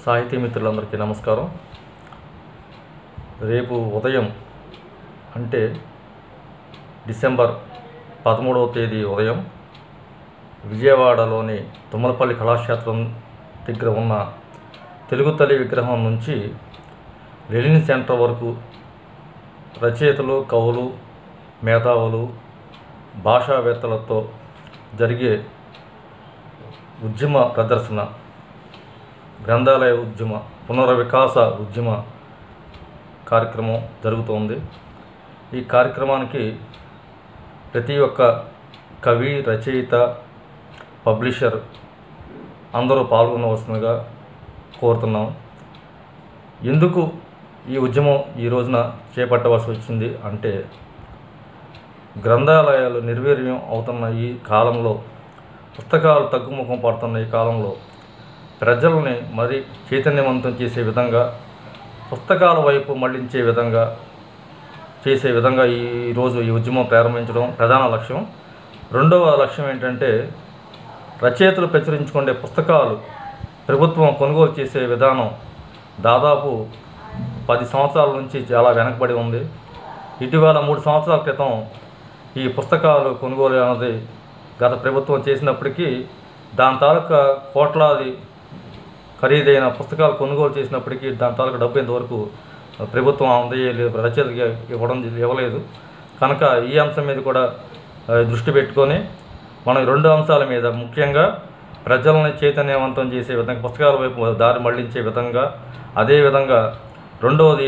సాహితీ మిత్రులందరికీ నమస్కారం. రేపు ఉదయం అంటే డిసెంబర్ 13వ తేదీ ఉదయం విజయవాడలోని తుమ్మలపల్లి కళాక్షేత్రం దగ్గర ఉన్న తెలుగు తల్లి విగ్రహం నుంచి లెనిన్ సెంటర్ వరకు రచయితలు, కవులు, మేధావులు, భాషావేత్తలతో జరిగే ఉద్యమ ప్రదర్శన, గ్రంథాలయ ఉద్యమ పునర్వికాస ఉద్యమ కార్యక్రమం జరుగుతోంది. ఈ కార్యక్రమానికి ప్రతి ఒక్క కవి, రచయిత, పబ్లిషర్ అందరూ పాల్గొనవలసిందిగా కోరుతున్నాం. ఎందుకు ఈ ఉద్యమం ఈ రోజున చేపట్టవలసి వచ్చింది అంటే, గ్రంథాలయాలు నిర్వీర్యం అవుతున్న ఈ కాలంలో, పుస్తకాలు తగ్గుముఖం పడుతున్న ఈ కాలంలో ప్రజల్ని మరి చైతన్యవంతం చేసే విధంగా, పుస్తకాల వైపు మళ్లించే విధంగా ఈరోజు ఈ ఉద్యమం ప్రారంభించడం ప్రధాన లక్ష్యం. రెండవ లక్ష్యం ఏంటంటే, రచయితలు ప్రచురించుకునే పుస్తకాలు ప్రభుత్వం కొనుగోలు చేసే విధానం దాదాపు 10 సంవత్సరాల నుంచి చాలా వెనకబడి ఉంది. ఇటీవల 3 సంవత్సరాల క్రితం ఈ పుస్తకాలు కొనుగోలు అన్నది గత ప్రభుత్వం చేసినప్పటికీ, దాని తాలూకా కోట్లాది ఖరీదైన పుస్తకాలు కొనుగోలు చేసినప్పటికీ దాని తాలూకా డబ్బు ఇంతవరకు ప్రభుత్వం రచయితకి ఇవ్వలేదు. కనుక ఈ అంశం మీద కూడా దృష్టి పెట్టుకొని మనం 2 అంశాల మీద, ముఖ్యంగా ప్రజల్ని చైతన్యవంతం చేసే విధంగా, పుస్తకాల వైపు దారి మళ్లించే విధంగా, అదేవిధంగా రెండవది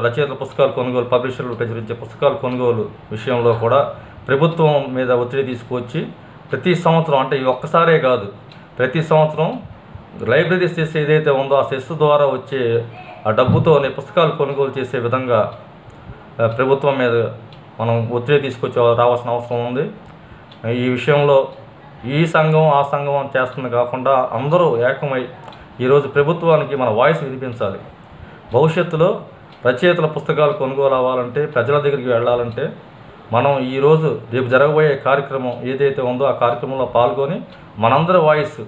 రచయితల పుస్తకాలు కొనుగోలు, పబ్లిషర్లు ప్రచురించే పుస్తకాల కొనుగోలు విషయంలో కూడా ప్రభుత్వం మీద ఒత్తిడి తీసుకువచ్చి ప్రతి సంవత్సరం, అంటే ఈ ఒక్కసారే కాదు, ప్రతి సంవత్సరం లైబ్రరీ సెస్ ఏదైతే ఉందో ఆ సెస్ ద్వారా వచ్చే ఆ డబ్బుతోనే పుస్తకాలు కొనుగోలు చేసే విధంగా ప్రభుత్వం మీద మనం ఒత్తిడి తీసుకొచ్చి రావాల్సిన అవసరం ఉంది. ఈ విషయంలో ఈ సంఘం ఆ సంఘం చేస్తుంది కాకుండా అందరూ ఏకమై ఈరోజు ప్రభుత్వానికి మన వాయిస్ వినిపించాలి. భవిష్యత్తులో రచయితల పుస్తకాలు కొనుగోలు అవ్వాలంటే, ప్రజల దగ్గరికి వెళ్ళాలంటే మనం రేపు జరగబోయే కార్యక్రమం ఏదైతే ఉందో ఆ కార్యక్రమంలో పాల్గొని మనందరి వాయిస్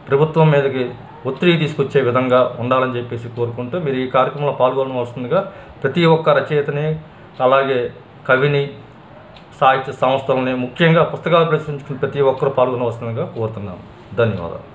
ప్రభుత్వం మీదకి ఒత్తిడి తీసుకొచ్చే విధంగా ఉండాలని చెప్పేసి కోరుకుంటూ, మీరు ఈ కార్యక్రమంలో పాల్గొనవలసిందిగా ప్రతి ఒక్క రచయితని, అలాగే కవిని, సాహిత్య సంస్థలని, ముఖ్యంగా పుస్తకాలు ప్రచురించుకుని ప్రతి ఒక్కరూ పాల్గొనవలసిందిగా కోరుతున్నాను. ధన్యవాదాలు.